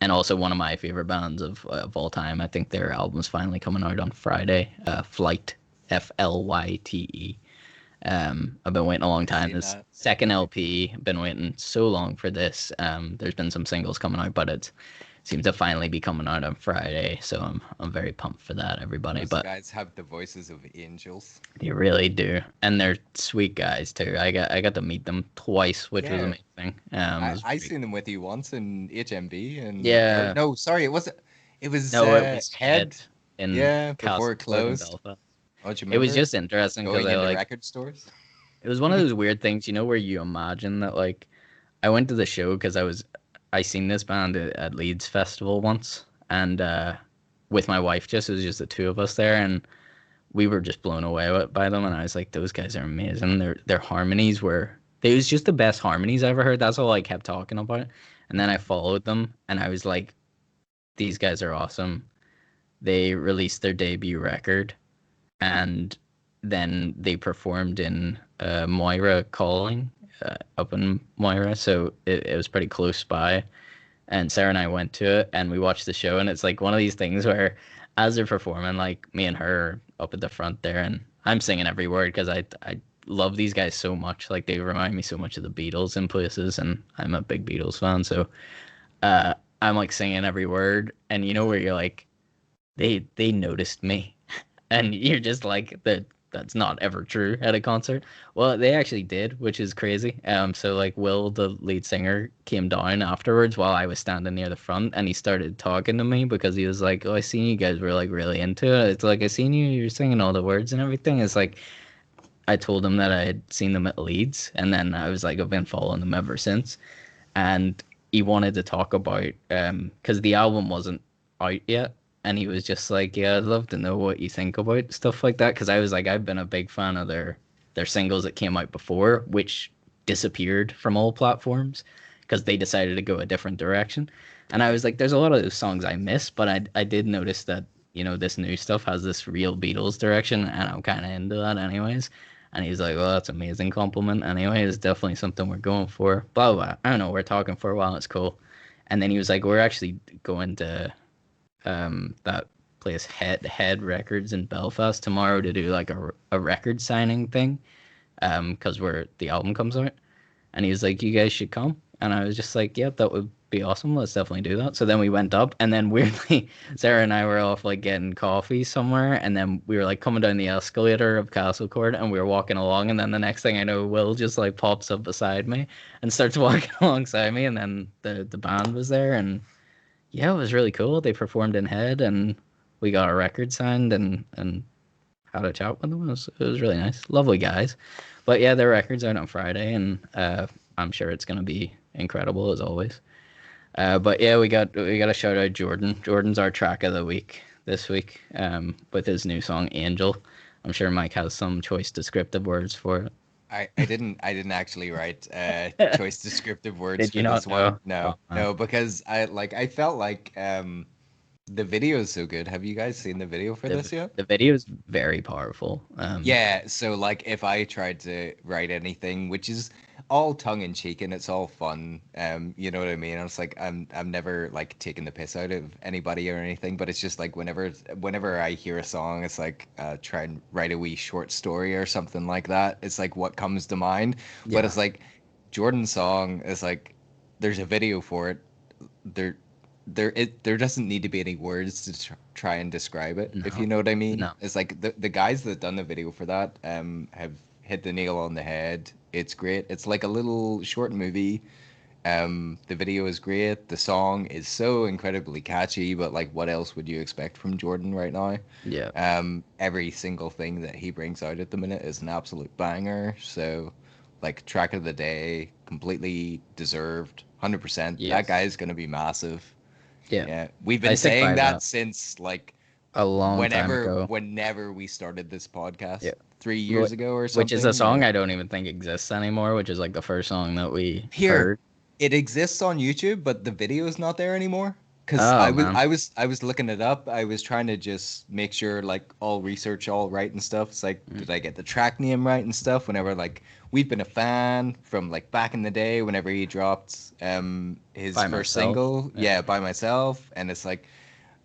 and also one of my favorite bands of all time. I think their album's finally coming out on Friday. Flyte, Flyte. I've been waiting a long time. Seen This that. second LP, been waiting so long for this. There's been some singles coming out, but it seems to finally be coming out on Friday. So I'm very pumped for that, everybody. Those But guys have the voices of angels. they really do, and they're sweet guys too. I got to meet them twice, which was Yeah, amazing. It I was I pretty, seen them with you once in HMV, and or yeah. no, sorry, it was No, it was Head. Head in Yeah, before Castle it Court in closed. Belfast. Oh, do you It was remember just interesting because going into record stores? it was one of those weird things, where you imagine that like I went to the show because I seen this band at Leeds Festival once, and with my wife, just it was just the two of us there, and we were just blown away by them, and I was like, those guys are amazing. Their harmonies were they was just the best harmonies I ever heard. That's all I kept talking about, and then I followed them, and I was like, these guys are awesome. They released their debut record, and then they performed in Moira Calling up in Moira, so it was pretty close by. And Sarah and I went to it, and we watched the show, and it's like one of these things where, as they're performing, like me and her are up at the front there, and I'm singing every word because I love these guys so much. Like they remind me so much of the Beatles in places, and I'm a big Beatles fan, so uh, I'm like singing every word, and where you're like, they noticed me, and you're just like that's not ever true at a concert. Well, they actually did, which is crazy. So like Will, the lead singer, came down afterwards while I was standing near the front, and he started talking to me because he was like, "Oh, I seen you guys were like really into it. It's like I seen you're singing all the words and everything." It's like I told him that I had seen them at Leeds, and then I was like, I've been following them ever since, and he wanted to talk about because the album wasn't out yet, and he was just like, yeah, I'd love to know what you think about stuff like that, because I was like, I've been a big fan of their singles that came out before, which disappeared from all platforms because they decided to go a different direction. And I was like, there's a lot of those songs I miss, but I did notice that this new stuff has this real Beatles direction, and I'm kind of into that anyways. And he's like, well, that's an amazing compliment. Anyway, it's definitely something we're going for. Blah, blah. I don't know. We're talking for a while. It's cool. And then he was like, we're actually going to that place, Head Records in Belfast tomorrow, to do like a record signing thing because where the album comes out. And he was like, you guys should come. And I was just like, yep, that would be awesome. Let's definitely do that. So then we went up, and then weirdly, Sarah and I were off like getting coffee somewhere, and then we were like coming down the escalator of Castle Court, and we were walking along, and then the next thing I know, Will just like pops up beside me and starts walking alongside me, and then the band was there, and yeah, it was really cool. They performed in Head, and we got a record signed, and had a chat with them. It was really nice, lovely guys. But yeah, their record's out on Friday, and I'm sure it's gonna be incredible as always. But yeah, we got to shout out Jordan. Jordan's our track of the week this week with his new song Angel. I'm sure Mike has some choice descriptive words for I didn't actually write it. choice descriptive words Did you for this not one. know? Oh No, man, no, because I felt like the video is so good. Have you guys seen the video for the this yet? the video is very powerful. Yeah, so like if I tried to write anything, which is all tongue in cheek and it's all fun, you know what I mean? I was like, I'm never like taking the piss out of anybody or anything, but it's just like whenever I hear a song, it's like try and write a wee short story or something like that. It's like what comes to mind. But Yeah, it's like Jordan's song is like there's a video for it. There there doesn't need to be any words to try and describe it, if no, you know what I mean. no, It's like the guys that done the video for that have hit the nail on the head. It's great. It's like a little short movie. The video is great. The song is so incredibly catchy, but like what else would you expect from Jordan right now? yeah, Every single thing that he brings out at the minute is an absolute banger. So like track of the day, completely deserved. 100%. That guy yes, is going to be massive. yeah. Yeah, we've I been stick saying by that that since like a long time whenever ago. whenever we started this podcast Yeah, 3 years ago or which is a something. song I don't even think exists anymore. Which is like the first song that we Here, heard. it exists on YouTube, but the video is not there anymore. Because Oh man. I was looking it up. I was trying to just make sure like all research all right and stuff. It's like, Mm. did I get the track name right and stuff? Whenever like we've been a fan from like back in the day, whenever he dropped his By first myself. single, Yeah. yeah, by myself, and it's like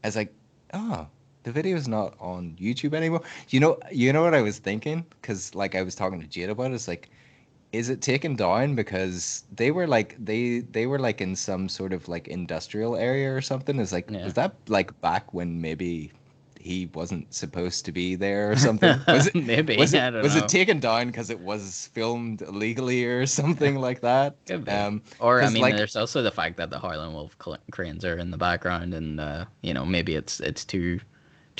I was like, oh, the video's not on YouTube anymore. You know what I was thinking? Because like I was talking to Jade about it. It's like, is it taken down because they were like in some sort of like industrial area or something? Is like Yeah. was that like back when maybe he wasn't supposed to be there or something? Maybe. I don't Was it know. taken down because it was filmed illegally or something like that? Could be. Or I Because mean, like there's also the fact that the Harlan Wolf cranes are in the background, and maybe it's too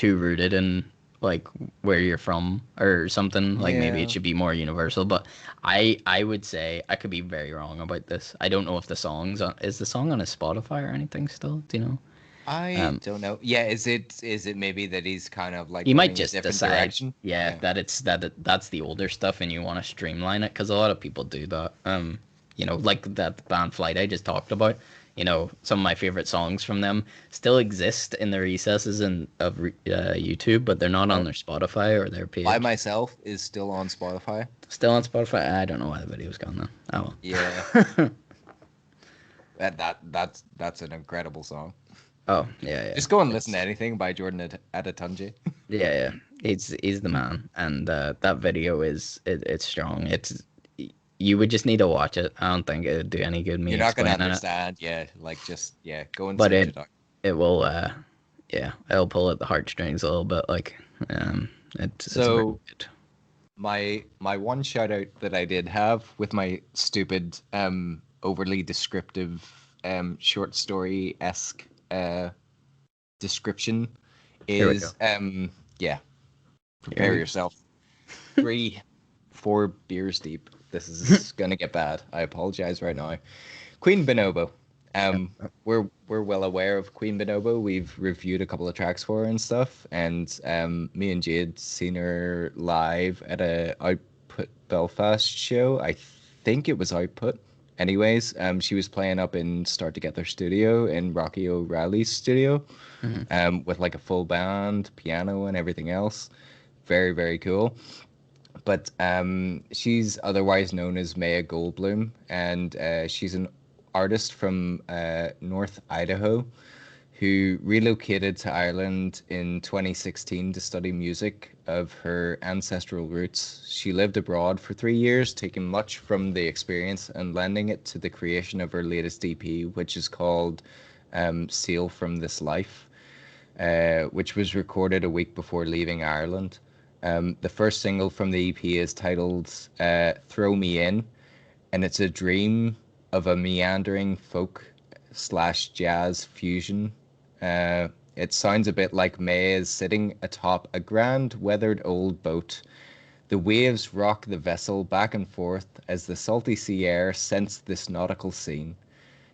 rooted in like where you're from or something. Like maybe it yeah, should be more universal. But I would say I could be very wrong about this. I don't know if the song's on. Is the song on his Spotify or anything still? Do you know? I Um, don't know. Yeah, is it maybe that he's kind of like you might going a just different decide, direction? yeah, Yeah. that that's the older stuff, and you want to streamline it because a lot of people do that. Like that band Flight I just talked about. Some of my favorite songs from them still exist in the recesses of YouTube, but they're not on Oh, their Spotify or their by page. myself is still on Spotify. Still on Spotify. I don't know why the video's gone though. Oh Yeah. well. That's an incredible song. Oh yeah, yeah. Just go and listen to It's anything by Jordan Adetunji. Yeah, yeah. He's the man, and that video it's strong. You would just need to watch it. I don't think it would do any good me You're not gonna explaining it, understand. Yeah, like just yeah, go and but search it it out. it will yeah, it'll pull at the heartstrings a little bit. Like it's very So good. my one shout out that I did have with my stupid overly descriptive short story esque description Here we go. is yeah, Here prepare we yourself. 3 4 beers deep. This is gonna get bad. I apologize right now. Queen Bonobo. Yep. We're well aware of Queen Bonobo. We've reviewed a couple of tracks for her and stuff. And me and Jade seen her live at a Output Belfast show. I think it was Output. Anyways, she was playing up in Start Together Studio in Rocky O'Reilly's studio, Mhm. with like a full band, piano, and everything else. Very, very cool. But she's otherwise known as Maya Goldblum, and she's an artist from North Idaho who relocated to Ireland in 2016 to study music of her ancestral roots. She lived abroad for 3 years, taking much from the experience and lending it to the creation of her latest EP, which is called Sail from This Life, which was recorded a week before leaving Ireland. The first single from the EP is titled Throw Me In, and it's a dream of a meandering folk slash jazz fusion. It sounds a bit like May is sitting atop a grand weathered old boat. The waves rock the vessel back and forth as the salty sea air scents this nautical scene.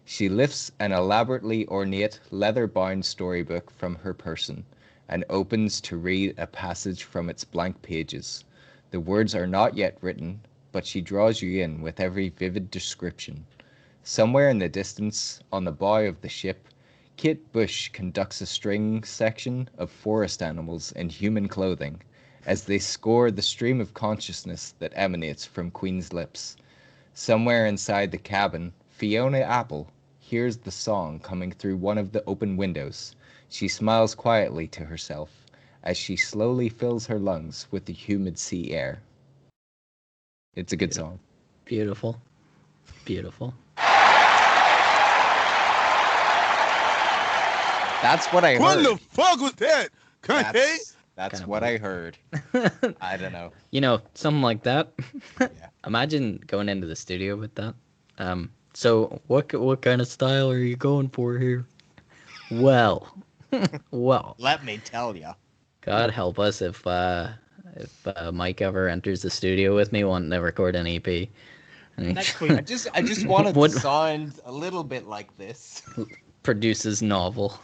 She lifts an elaborately ornate leather-bound storybook from her person and opens to read a passage from its blank pages. The words are not yet written, but she draws you in with every vivid description. Somewhere in the distance, on the bow of the ship, Kate Bush conducts a string section of forest animals in human clothing as they score the stream of consciousness that emanates from Queen's lips. Somewhere inside the cabin, Fiona Apple hears the song coming through one of the open windows. She smiles quietly to herself as she slowly fills her lungs with the humid sea air. It's a good Beautiful. song. Beautiful. Beautiful. That's what I What heard. the fuck was that? Kanye? That's Kind of what both. I heard. I don't know. Something like that. Yeah. Imagine going into the studio with that. So what kind of style are you going for here? Well, well, Let me tell you. God help us if Mike ever enters the studio with me wanting to record an EP. Next week. I just wanted to What sound a little bit like this. produces novel.